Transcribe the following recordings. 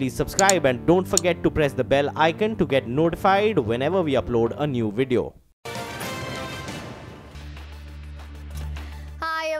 please subscribe and don't forget to press the bell icon to get notified whenever we upload a new video.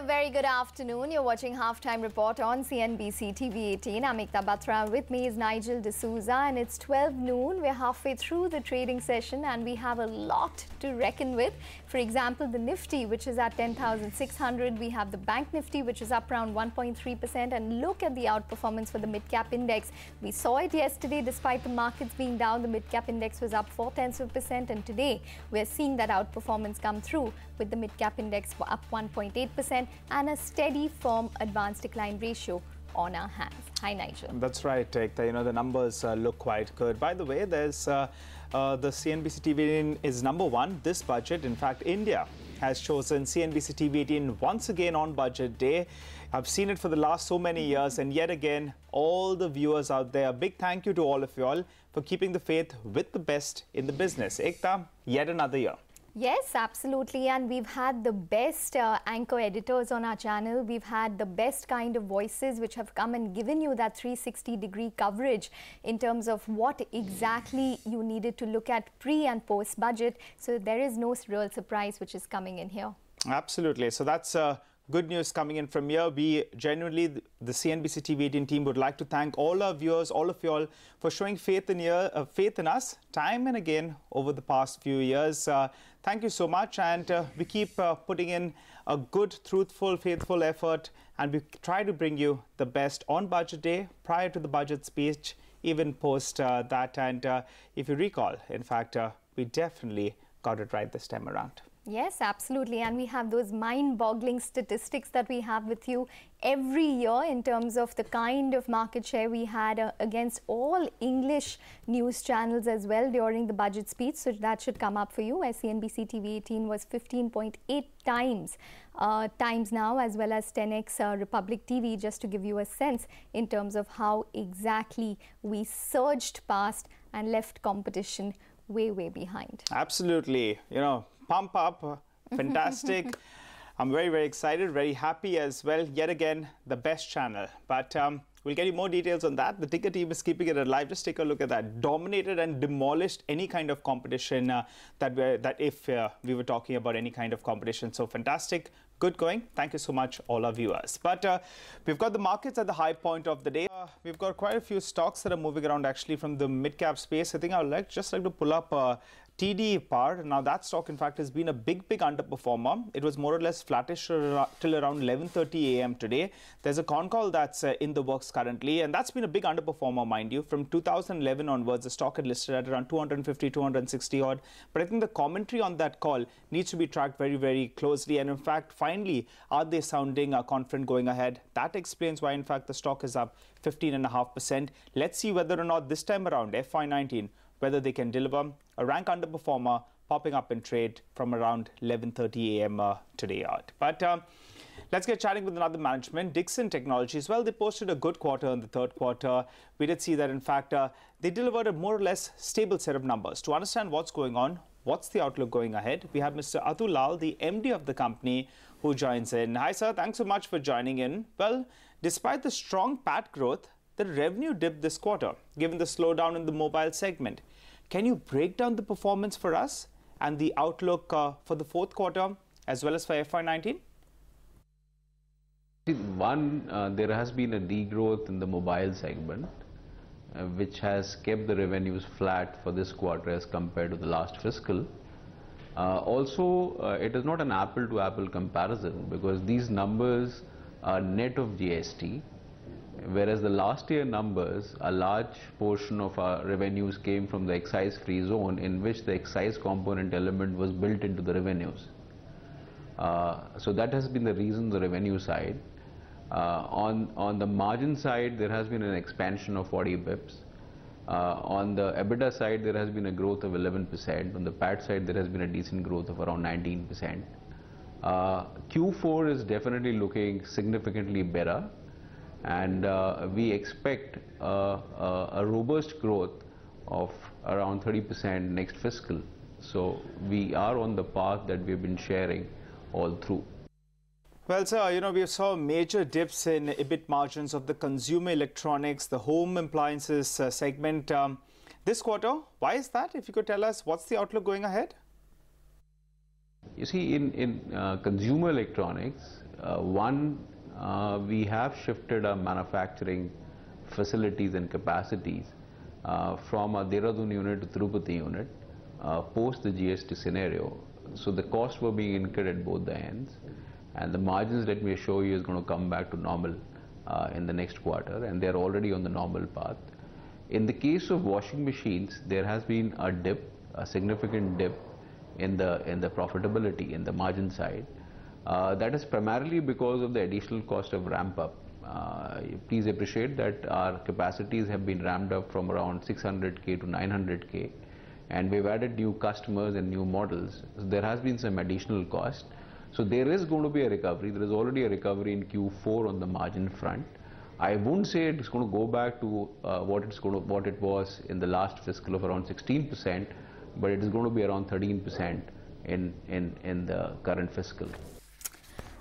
Very good afternoon. You're watching Halftime Report on CNBC TV18. I'm Ekta Batra. With me is Nigel D'Souza, and it's 12 noon. We're halfway through the trading session and we have a lot to reckon with. For example, the Nifty, which is at 10,600. We have the Bank Nifty, which is up around 1.3%. And look at the outperformance for the mid-cap index. We saw it yesterday. Despite the markets being down, the mid-cap index was up 0.4%. And today, we're seeing that outperformance come through with the mid-cap index up 1.8%. and a steady, firm advanced decline ratio on our hands. Hi, Nigel. That's right, Ekta. You know, the numbers look quite good. By the way, there's the CNBC TV18 is #1 this budget. In fact, India has chosen CNBC TV18 once again on budget day. I've seen it for the last so many years, and yet again, all the viewers out there, a big thank you to all of you all for keeping the faith with the best in the business. Ekta, yet another year. Yes, absolutely. And we've had the best anchor editors on our channel. We've had the best kind of voices which have come and given you that 360-degree coverage in terms of what exactly you needed to look at pre and post budget. So there is no real surprise which is coming in here. Absolutely. So that's good news coming in from here. We genuinely, the CNBC TV18 team, would like to thank all our viewers, all of you all, for showing faith in us time and again over the past few years. Thank you so much, and we keep putting in a good, truthful, faithful effort, and we try to bring you the best on budget day, prior to the budget speech, even post that. And if you recall, in fact, we definitely got it right this time around. Yes, absolutely. And we have those mind-boggling statistics that we have with you every year in terms of the kind of market share we had against all English news channels as well during the budget speech. So that should come up for you, where CNBC TV18 was 15.8 times now, as well as 10x Republic TV, just to give you a sense in terms of how exactly we surged past and left competition way, way behind. Absolutely. You know, pump up, fantastic. I'm very, very excited, very happy as well. Yet again, the best channel. But we'll get you more details on that. The ticker team is keeping it alive. Just take a look at that. Dominated and demolished any kind of competition if we were talking about any kind of competition. So fantastic. Good going. Thank you so much, all our viewers. But we've got the markets at the high point of the day. We've got quite a few stocks that are moving around actually from the mid-cap space. I think I would just like to pull up TD Power. Now that stock in fact has been a big underperformer. It was more or less flattish till around 11:30 a.m. today. There's a con call that's in the works currently, and that's been a big underperformer, mind you. From 2011 onwards, the stock had listed at around 250, 260 odd. But I think the commentary on that call needs to be tracked very, very closely. And in fact, finally, are they sounding confident going ahead? That explains why in fact the stock is up 15.5%. Let's see whether or not this time around FY19, whether they can deliver. A rank underperformer popping up in trade from around 11:30 a.m. Today out. But let's get chatting with another management. Dixon Technologies, well, they posted a good quarter in the third quarter. We did see that in fact they delivered a more or less stable set of numbers. To understand what's going on, what's the outlook going ahead, we have Mr. Atul Lal, the MD of the company, who joins in. Hi sir, thanks so much for joining in. Well, despite the strong PAT growth, the revenue dipped this quarter, given the slowdown in the mobile segment. Can you break down the performance for us and the outlook for the fourth quarter as well as for FY19? One, there has been a degrowth in the mobile segment, which has kept the revenues flat for this quarter as compared to the last fiscal. Also, it is not an apple-to-apple comparison because these numbers are net of GST. Whereas the last year numbers, a large portion of our revenues came from the excise free zone, in which the excise component element was built into the revenues. So that has been the reason, the revenue side. On the margin side, there has been an expansion of 40 bips. On the EBITDA side, there has been a growth of 11%. On the PAT side, there has been a decent growth of around 19%. Q4 is definitely looking significantly better. And we expect a robust growth of around 30% next fiscal. So we are on the path that we've been sharing all through. Well, sir, we saw major dips in EBIT margins of the consumer electronics, the home appliances segment this quarter. Why is that? If you could tell us, what's the outlook going ahead? You see, in consumer electronics, we have shifted our manufacturing facilities and capacities from a Dehradun unit to Tirupati unit post the GST scenario. So the costs were being incurred at both the ends, and the margins, let me assure you, is going to come back to normal in the next quarter, and they're already on the normal path. In the case of washing machines, there has been a dip, a significant dip in the profitability in the margin side. That is primarily because of the additional cost of ramp up. Please appreciate that our capacities have been ramped up from around 600K to 900K, and we've added new customers and new models. So there has been some additional cost. So there is going to be a recovery. There is already a recovery in Q4 on the margin front. I wouldn't say it's going to go back to what it was in the last fiscal of around 16%, but it is going to be around 13% in the current fiscal.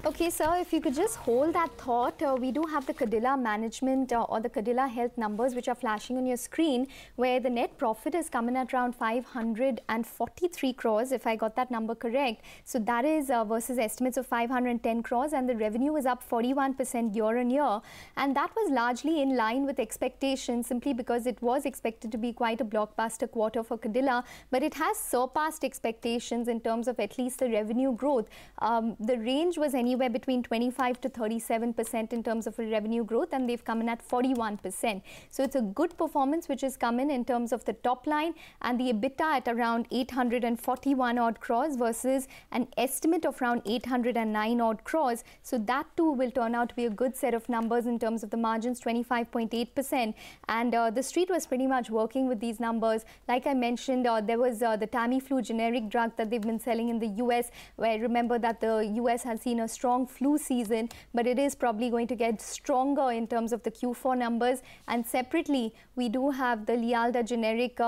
Okay, sir, if you could just hold that thought, we do have the Kadena management or the Kadena health numbers which are flashing on your screen, where the net profit is coming at around 543 crores, if I got that number correct. So that is versus estimates of 510 crores, and the revenue is up 41% year on year. And that was largely in line with expectations, simply because it was expected to be quite a blockbuster quarter for Kadena, but it has surpassed expectations in terms of at least the revenue growth. The range was anywhere between 25 to 37% in terms of revenue growth, and they've come in at 41%. So it's a good performance which has come in terms of the top line, and the EBITDA at around 841 odd crores versus an estimate of around 809 odd crores. So that too will turn out to be a good set of numbers in terms of the margins, 25.8%. And the street was pretty much working with these numbers. Like I mentioned, there was the Tamiflu generic drug that they've been selling in the US, where remember that the US has seen a strong flu season, but it is probably going to get stronger in terms of the Q4 numbers. And separately, we do have the Lialda generic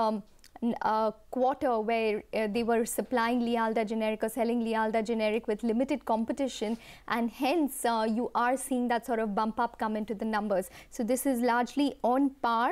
quarter where they were supplying Lialda generic or selling Lialda generic with limited competition, and hence you are seeing that sort of bump up come into the numbers. So this is largely on par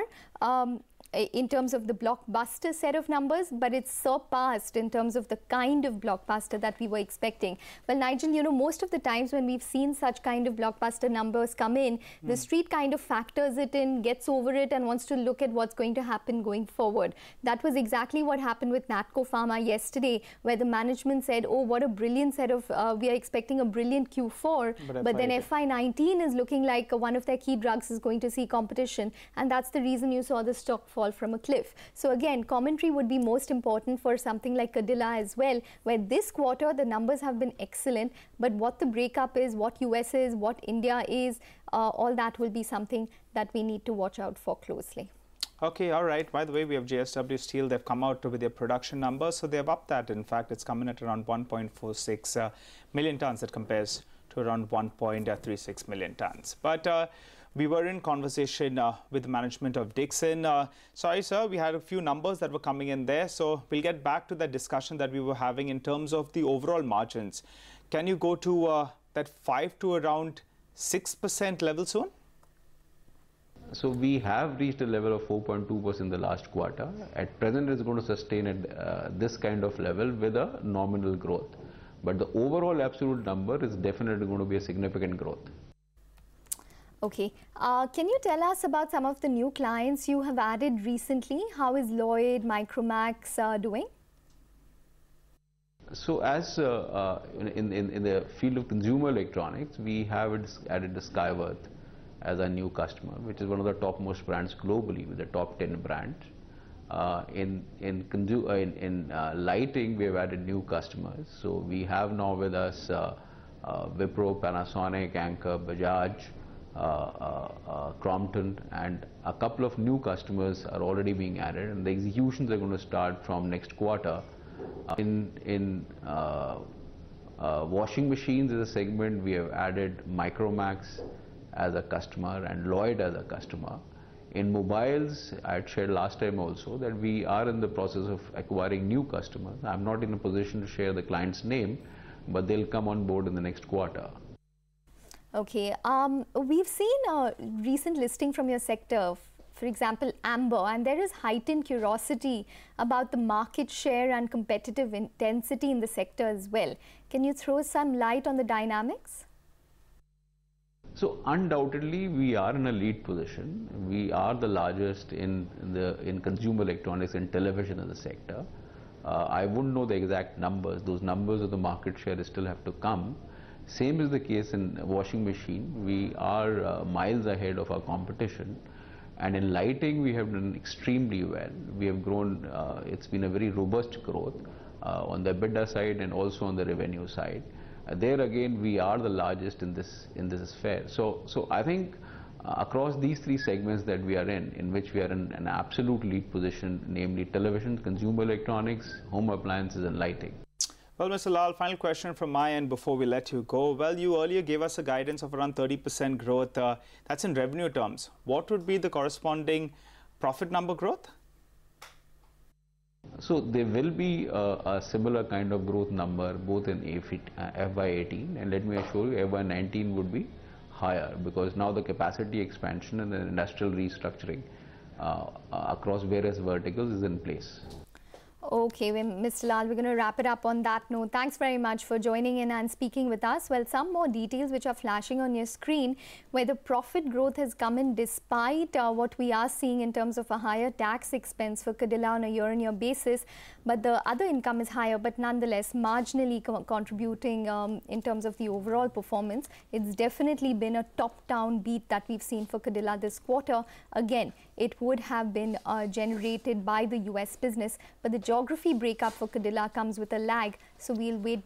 in terms of the blockbuster set of numbers, but it's surpassed in terms of the kind of blockbuster that we were expecting. Well, Nigel, most of the times when we've seen such kind of blockbuster numbers come in, the street kind of factors it in, gets over it, and wants to look at what's going to happen going forward. That was exactly what happened with Natco Pharma yesterday, where the management said, oh, what a brilliant set of, we are expecting a brilliant Q4, but then FY19 is looking like one of their key drugs is going to see competition, and that's the reason you saw the stock fall from a cliff. So again, commentary would be most important for something like Kadena as well, where this quarter the numbers have been excellent, but what the breakup is, what US is, what India is, all that will be something that we need to watch out for closely. Okay, all right. By the way, we have JSW Steel. They've come out with their production numbers, so they have upped that. In fact, it's coming at around 1.46 million tons. That compares to around 1.36 million tons. But we were in conversation with the management of Dixon. Sorry, sir, we had a few numbers that were coming in there. So we'll get back to that discussion that we were having in terms of the overall margins. Can you go to that 5 to around 6% level soon? So we have reached a level of 4.2% in the last quarter. At present, it's going to sustain at this kind of level with a nominal growth. But the overall absolute number is definitely going to be a significant growth. Okay. Can you tell us about some of the new clients you have added recently? How is Lloyd, Micromax doing? So as in the field of consumer electronics, we have added the Skyworth as a new customer, which is one of the topmost brands globally, with the top 10 brands. In lighting, we have added new customers. So we have now with us Wipro, Panasonic, Anchor, Bajaj, Crompton, and a couple of new customers are already being added, and the executions are going to start from next quarter. In washing machines as a segment, we have added Micromax as a customer and Lloyd as a customer. In mobiles, I had shared last time also that we are in the process of acquiring new customers. I'm not in a position to share the client's name, but they'll come on board in the next quarter. Okay. We've seen a recent listing from your sector, for example, Amber, and there is heightened curiosity about the market share and competitive intensity in the sector as well. Can you throw some light on the dynamics? So undoubtedly, we are in a lead position. We are the largest in consumer electronics and television in the sector. I wouldn't know the exact numbers. Those numbers of the market share still have to come. Same is the case in washing machine. We are miles ahead of our competition. And in lighting, we have done extremely well. We have grown, it's been a very robust growth on the EBITDA side and also on the revenue side. There again, we are the largest in this sphere. So I think across these three segments that we are in which we are in an absolute lead position, namely television, consumer electronics, home appliances and lighting. Well, Mr. Lal, final question from my end before we let you go. Well, you earlier gave us a guidance of around 30% growth. That's in revenue terms. What would be the corresponding profit number growth? So there will be a similar kind of growth number both in FY18, and let me assure you FY19 would be higher because now the capacity expansion and the industrial restructuring across various verticals is in place. Okay, Mr. Lal, we're going to wrap it up on that note. Thanks very much for joining in and speaking with us. Well, some more details which are flashing on your screen where the profit growth has come in despite what we are seeing in terms of a higher tax expense for Kadena on a year-on-year basis. But the other income is higher, but nonetheless marginally contributing in terms of the overall performance. It's definitely been a top-down beat that we've seen for Kadena this quarter. Again, it would have been generated by the US business, but the geography breakup for Kadena comes with a lag, so we'll wait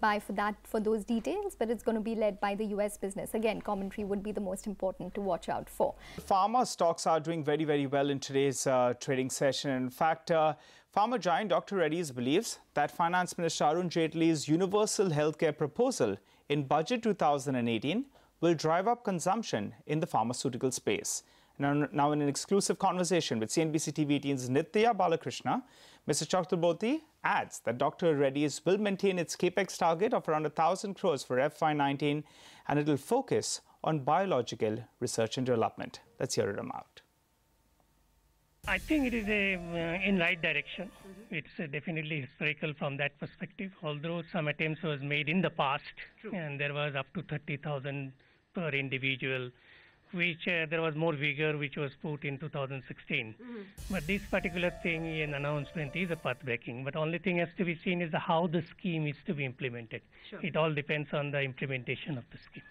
for those details, but it's going to be led by the US business. Again, commentary would be the most important to watch out for. Pharma stocks are doing very, very well in today's trading session. In fact, pharma giant Dr. Reddy's believes that Finance Minister Arun Jaitley's universal healthcare proposal in Budget 2018 will drive up consumption in the pharmaceutical space. Now in an exclusive conversation with CNBC TV18's Nitya Balakrishna, Mr. Chakraborty adds that Dr. Reddy's will maintain its capex target of around 1,000 crores for FY19 and it will focus on biological research and development. Let's hear it out. I think it is in right direction. It's definitely historical from that perspective, although some attempts was made in the past. True. And there was up to 30,000 per individual, which there was more vigor which was put in 2016. But this particular thing in announcement is a path-breaking. But only thing has to be seen is how the scheme is to be implemented. Sure. It all depends on the implementation of the scheme.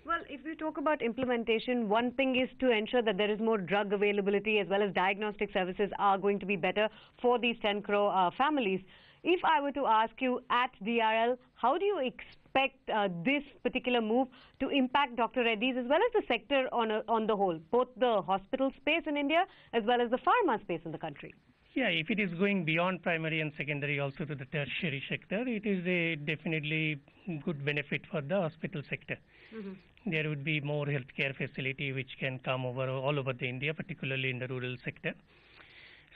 Well, if we talk about implementation, one thing is to ensure that there is more drug availability as well as diagnostic services are going to be better for these 10 crore families. If I were to ask you at DRL, how do you expect this particular move to impact Dr. Reddy's as well as the sector on the whole, both the hospital space in India as well as the pharma space in the country? Yeah, if it is going beyond primary and secondary also to the tertiary sector, it is a definitely good benefit for the hospital sector. There would be more healthcare facility which can come all over the India, particularly in the rural sector.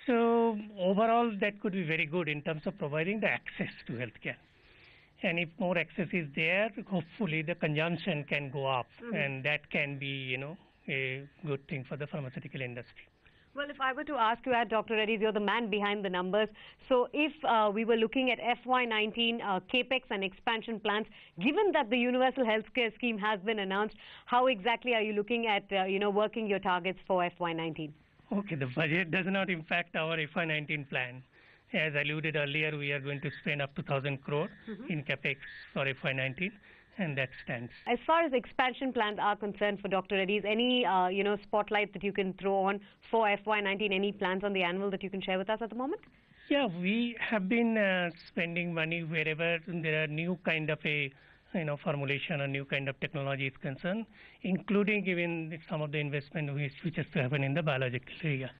So overall, that could be very good in terms of providing the access to healthcare. And if more access is there, hopefully the consumption can go up, and that can be, a good thing for the pharmaceutical industry. Well, if I were to ask you at Dr. Reddy's, you're the man behind the numbers. So if we were looking at FY19 capex and expansion plans, given that the universal healthcare scheme has been announced, how exactly are you looking at, working your targets for FY19? Okay, the budget does not impact our FY19 plan. As alluded earlier, we are going to spend up to 1,000 crore in capex for FY19. And that stands. As far as expansion plans are concerned for Dr. Reddy's, any spotlight that you can throw on for FY19? Any plans on the annual that you can share with us at the moment? Yeah, we have been spending money wherever there are new kind of a formulation or new kind of technology is concerned, including even some of the investment which has to happen in the biological area.